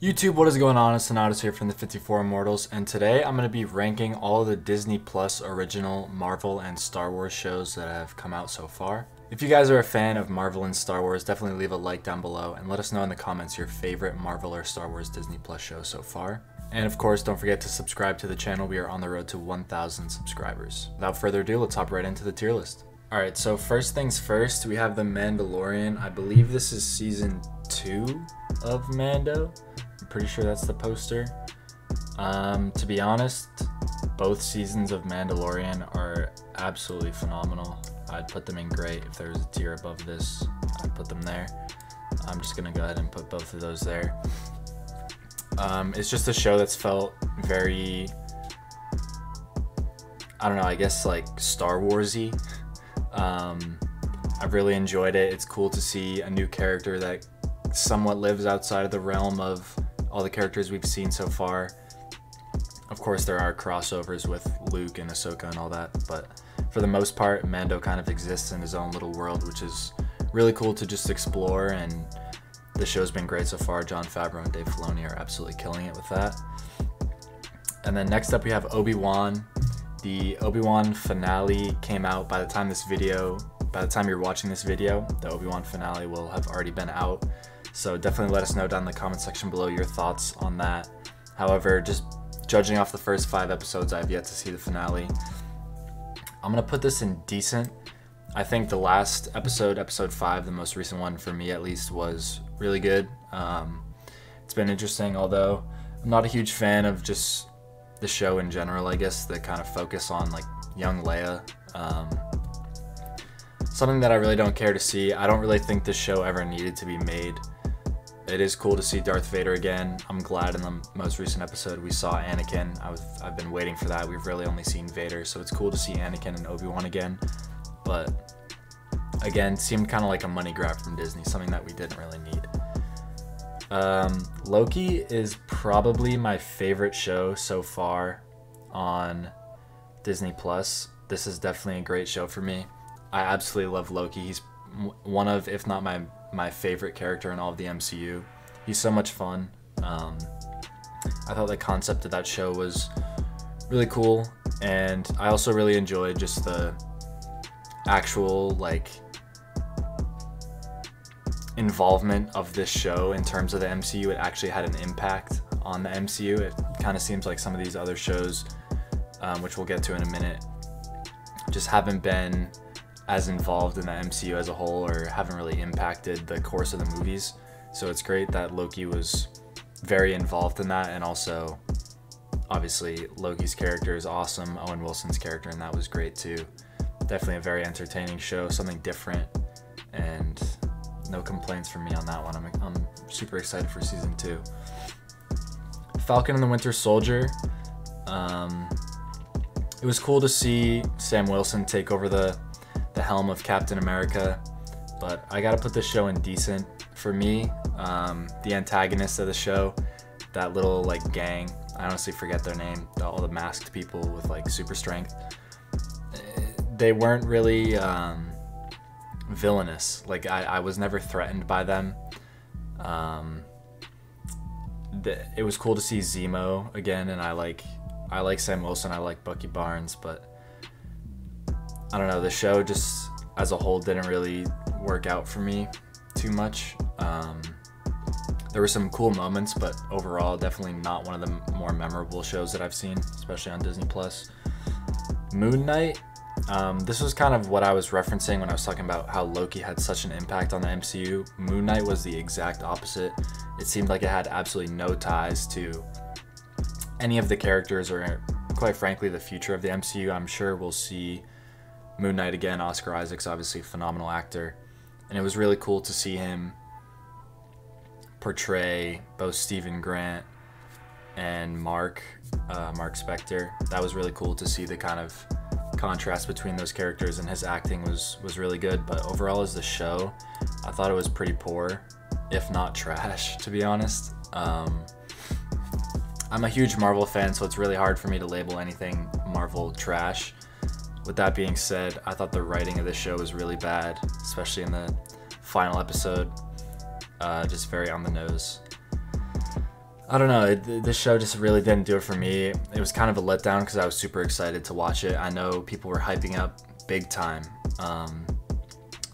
YouTube, what is going on? It's Donatus here from the 54 Immortals, and today I'm going to be ranking all of the Disney Plus original Marvel and Star Wars shows that have come out so far. If you guys are a fan of Marvel and Star Wars, definitely leave a like down below and let us know in the comments your favorite Marvel or Star Wars Disney Plus show so far. And of course, don't forget to subscribe to the channel. We are on the road to 1,000 subscribers. Without further ado, let's hop right into the tier list. Alright, so first things first, we have The Mandalorian. I believe this is season 2 of Mando. Pretty sure that's the poster. To be honest, both seasons of Mandalorian are absolutely phenomenal. I'd put them in great. If there was a tier above this, I'd put them there. I'm just gonna go ahead and put both of those there. It's just a show that's felt very, I don't know, I guess like Star Wars-y. I've really enjoyed it. It's cool to see a new character that somewhat lives outside of the realm of all the characters we've seen so far. Of course, there are crossovers with Luke and Ahsoka and all that, but for the most part, Mando kind of exists in his own little world, which is really cool to just explore, and the show's been great so far. Jon Favreau and Dave Filoni are absolutely killing it with that. And then next up we have Obi-Wan. The Obi-Wan finale came out by the time you're watching this video, the Obi-Wan finale will have already been out. So definitely let us know down in the comment section below your thoughts on that. However, just judging off the first 5 episodes, I have yet to see the finale. I'm gonna put this in decent. I think the last episode, episode 5, the most recent one for me at least, was really good. It's been interesting, although I'm not a huge fan of just the show in general, I guess, that kind of focus on like young Leia. Something that I really don't care to see. I don't really think this show ever needed to be made. It is cool to see Darth Vader again. I'm glad in the most recent episode we saw Anakin. I've been waiting for that. We've really only seen Vader, so it's cool to see Anakin and Obi-Wan again. But again, seemed kind of like a money grab from Disney, something that we didn't really need. Loki is probably my favorite show so far on Disney Plus. This is definitely a great show for me. I absolutely love Loki. He's one of, if not my favorite character in all of the MCU. He's so much fun. I thought the concept of that show was really cool, and I also really enjoyed just the actual like involvement of this show in terms of the MCU. It actually had an impact on the MCU. It kind of seems like some of these other shows, which we'll get to in a minute, just haven't been as involved in the MCU as a whole, or haven't really impacted the course of the movies. So it's great that Loki was very involved in that, and also obviously Loki's character is awesome. Owen Wilson's character in that was great too. Definitely a very entertaining show, something different, and no complaints from me on that one. I'm super excited for season 2. Falcon and the Winter Soldier. It was cool to see Sam Wilson take over the helm of Captain America, but I gotta put this show in decent. For me, the antagonist of the show, that little like gang, I honestly forget their name, all the masked people with like super strength, they weren't really villainous. Like I was never threatened by them. It was cool to see Zemo again, and I like Sam Wilson, I like Bucky Barnes, but I don't know, the show just as a whole didn't really work out for me too much. There were some cool moments, but overall definitely not one of the more memorable shows that I've seen, especially on Disney Plus. Moon Knight. This was kind of what I was referencing when I was talking about how Loki had such an impact on the MCU. Moon Knight was the exact opposite. It seemed like it had absolutely no ties to any of the characters, or quite frankly the future of the MCU. I'm sure we'll see Moon Knight again. Oscar Isaac's obviously a phenomenal actor, and it was really cool to see him portray both Stephen Grant and Mark Spector. That was really cool to see the kind of contrast between those characters, and his acting was really good. But overall as the show, I thought it was pretty poor, if not trash, to be honest. I'm a huge Marvel fan, so it's really hard for me to label anything Marvel trash. With that being said, I thought the writing of this show was really bad, especially in the final episode. Just very on the nose. I don't know, this show just really didn't do it for me. It was kind of a letdown because I was super excited to watch it. I know people were hyping up big time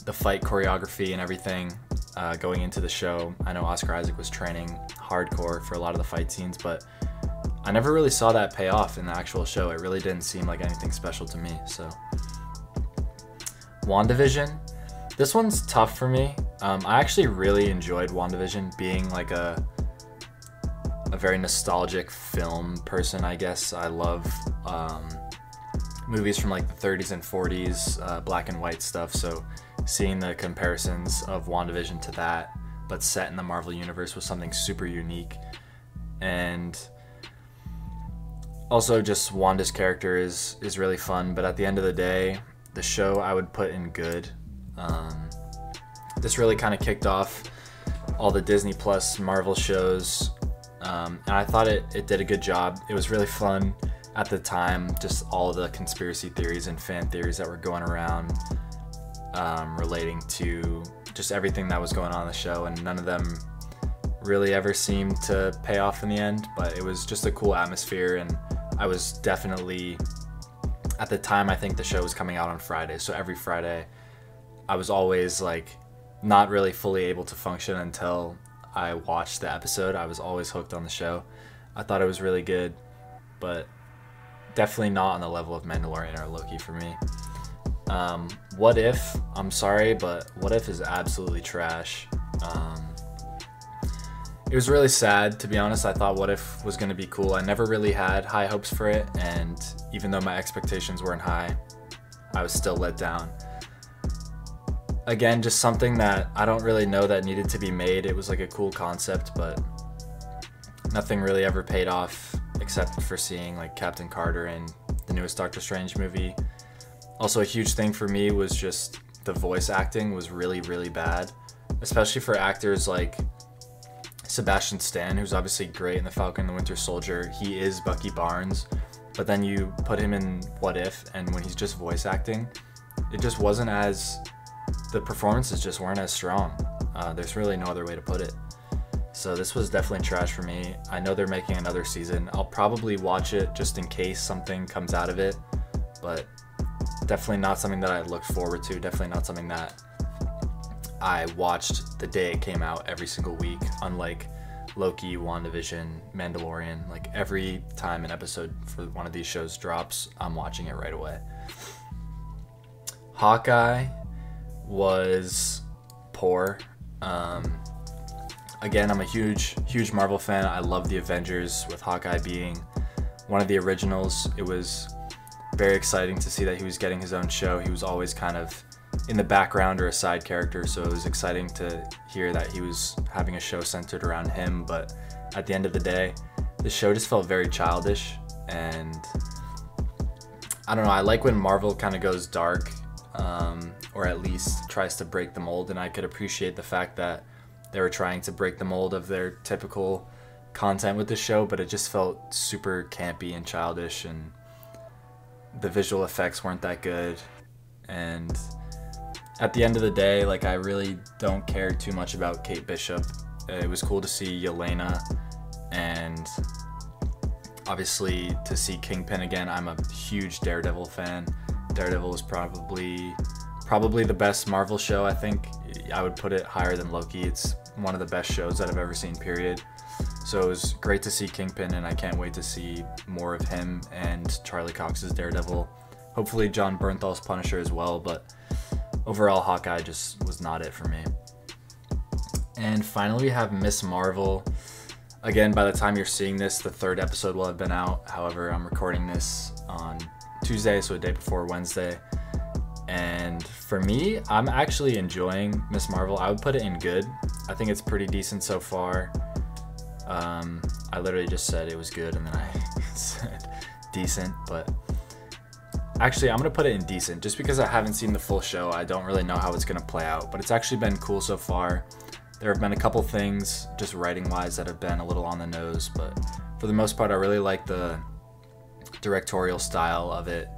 the fight choreography and everything going into the show. I know Oscar Isaac was training hardcore for a lot of the fight scenes, but I never really saw that pay off in the actual show. It really didn't seem like anything special to me. So WandaVision, this one's tough for me. I actually really enjoyed WandaVision, being like a very nostalgic film person, I guess. I love movies from like the 30s and 40s, black and white stuff, so seeing the comparisons of WandaVision to that, but set in the Marvel Universe, was something super unique. And also just Wanda's character is really fun, but at the end of the day, the show I would put in good. This really kind of kicked off all the Disney Plus Marvel shows, and I thought it did a good job. It was really fun at the time, just all the conspiracy theories and fan theories that were going around relating to just everything that was going on in the show, and none of them really ever seemed to pay off in the end, but it was just a cool atmosphere. And I was definitely, at the time, I think the show was coming out on Friday, so every Friday I was always like not really fully able to function until I watched the episode. I was always hooked on the show. I thought it was really good, but definitely not on the level of Mandalorian or Loki for me. What If, I'm sorry, but What If is absolutely trash. It was really sad, to be honest. I thought What If was going to be cool. I never really had high hopes for it, and even though my expectations weren't high, I was still let down. Again, just something that I don't really know that needed to be made. It was like a cool concept, but nothing really ever paid off except for seeing like Captain Carter in the newest Doctor Strange movie. Also, a huge thing for me was just the voice acting was really, really bad, especially for actors like Sebastian Stan, who's obviously great in the Falcon and the Winter Soldier. He is Bucky Barnes, but then you put him in What If, and when he's just voice acting, it just wasn't as, the performances just weren't as strong. There's really no other way to put it. So this was definitely trash for me. I know they're making another season. I'll probably watch it just in case something comes out of it, but definitely not something that I looked forward to. Definitely not something that I watched the day it came out every single week, unlike Loki, WandaVision, Mandalorian. Like every time an episode for one of these shows drops, I'm watching it right away. Hawkeye was poor. Again, I'm a huge Marvel fan. I love the Avengers, with Hawkeye being one of the originals. It was very exciting to see that he was getting his own show. He was always kind of in the background or a side character, so it was exciting to hear that he was having a show centered around him. But at the end of the day, the show just felt very childish, and I don't know, I like when Marvel kind of goes dark, or at least tries to break the mold, and I could appreciate the fact that they were trying to break the mold of their typical content with the show, but it just felt super campy and childish, and the visual effects weren't that good. And at the end of the day, like, I really don't care too much about Kate Bishop. It was cool to see Yelena, and obviously to see Kingpin again. I'm a huge Daredevil fan. Daredevil was probably the best Marvel show. I think I would put it higher than Loki. It's one of the best shows that I've ever seen, period. So it was great to see Kingpin, and I can't wait to see more of him and Charlie Cox's Daredevil. Hopefully John Bernthal's Punisher as well, but overall Hawkeye just was not it for me. And finally we have Miss Marvel. Again, by the time you're seeing this, the third episode will have been out. However, I'm recording this on Tuesday, so a day before Wednesday. And for me, I'm actually enjoying Miss Marvel. I would put it in good. I think it's pretty decent so far. I literally just said it was good and then I said decent, but actually I'm gonna put it in decent just because I haven't seen the full show. I don't really know how it's gonna play out, but it's actually been cool so far. There have been a couple things just writing wise that have been a little on the nose, but for the most part I really like the directorial style of it,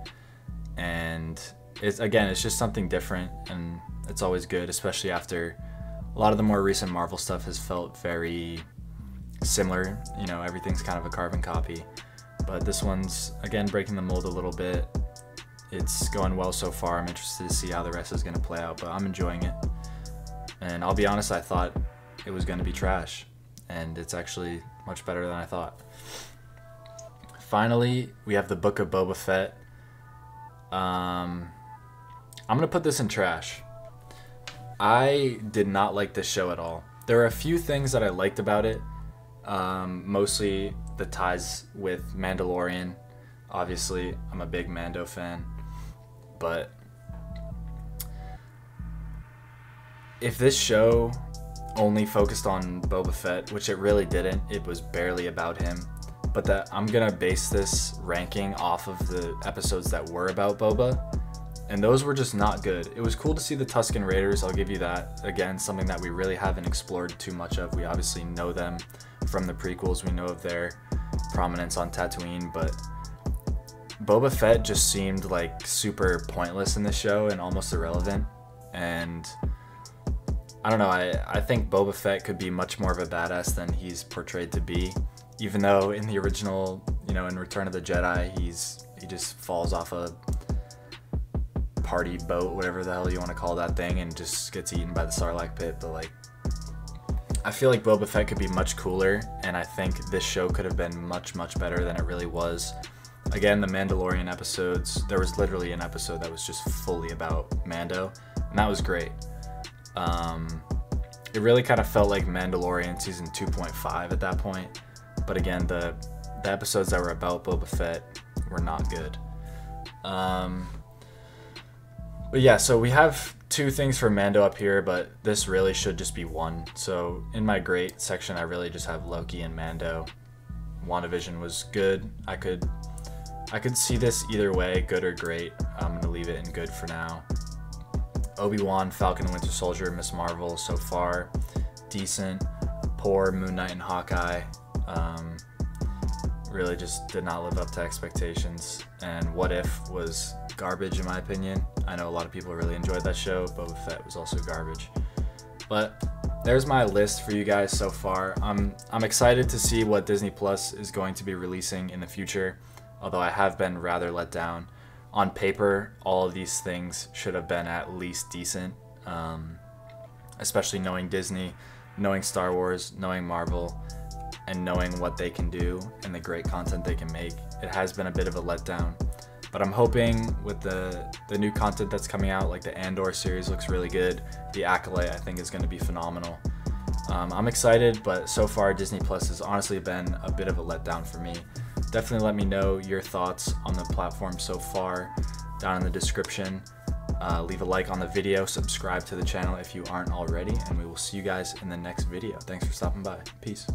and it's just something different, and it's always good, especially after a lot of the more recent Marvel stuff has felt very similar, you know, everything's kind of a carbon copy. But this one's, again, breaking the mold a little bit. It's going well so far. I'm interested to see how the rest is going to play out, but I'm enjoying it. And I'll be honest, I thought it was going to be trash, and it's actually much better than I thought. Finally, we have the Book of Boba Fett. I'm going to put this in trash. I did not like this show at all. There are a few things that I liked about it, mostly the ties with Mandalorian. Obviously, I'm a big Mando fan, but if this show only focused on Boba Fett, which it really didn't, it was barely about him, but that I'm gonna base this ranking off of the episodes that were about Boba, and those were just not good. It was cool to see the Tusken Raiders, I'll give you that. Again, something that we really haven't explored too much of. We obviously know them from the prequels, we know of their prominence on Tatooine, but Boba Fett just seemed like super pointless in this show and almost irrelevant. And I don't know, I think Boba Fett could be much more of a badass than he's portrayed to be. Even though in the original, you know, in Return of the Jedi, he just falls off a party boat, whatever the hell you want to call that thing, and just gets eaten by the Sarlacc pit. But like, I feel like Boba Fett could be much cooler, and I think this show could have been much better than it really was. Again, the Mandalorian episodes, there was literally an episode that was just fully about Mando, and that was great. It really kind of felt like Mandalorian season 2.5 at that point, but again, the episodes that were about Boba Fett were not good. But yeah, so we have two things for Mando up here, but this really should just be one. So in my great section, I really just have Loki and Mando. WandaVision was good. I could see this either way, good or great. I'm gonna leave it in good for now. Obi-Wan, Falcon and Winter Soldier, Miss Marvel so far, decent. Poor Moon Knight and Hawkeye. Really just did not live up to expectations. And What If was garbage in my opinion. I know a lot of people really enjoyed that show. Boba Fett was also garbage. But there's my list for you guys so far. I'm excited to see what Disney Plus is going to be releasing in the future, although I have been rather let down. On paper, all of these things should have been at least decent, especially knowing Disney, knowing Star Wars, knowing Marvel, and knowing what they can do and the great content they can make. It has been a bit of a letdown, but I'm hoping with the new content that's coming out, like the Andor series looks really good. The Acolyte I think is going to be phenomenal. I'm excited, but so far Disney Plus has honestly been a bit of a letdown for me. Definitely let me know your thoughts on the platform so far down in the description. Leave a like on the video, subscribe to the channel if you aren't already, and we will see you guys in the next video. Thanks for stopping by. Peace.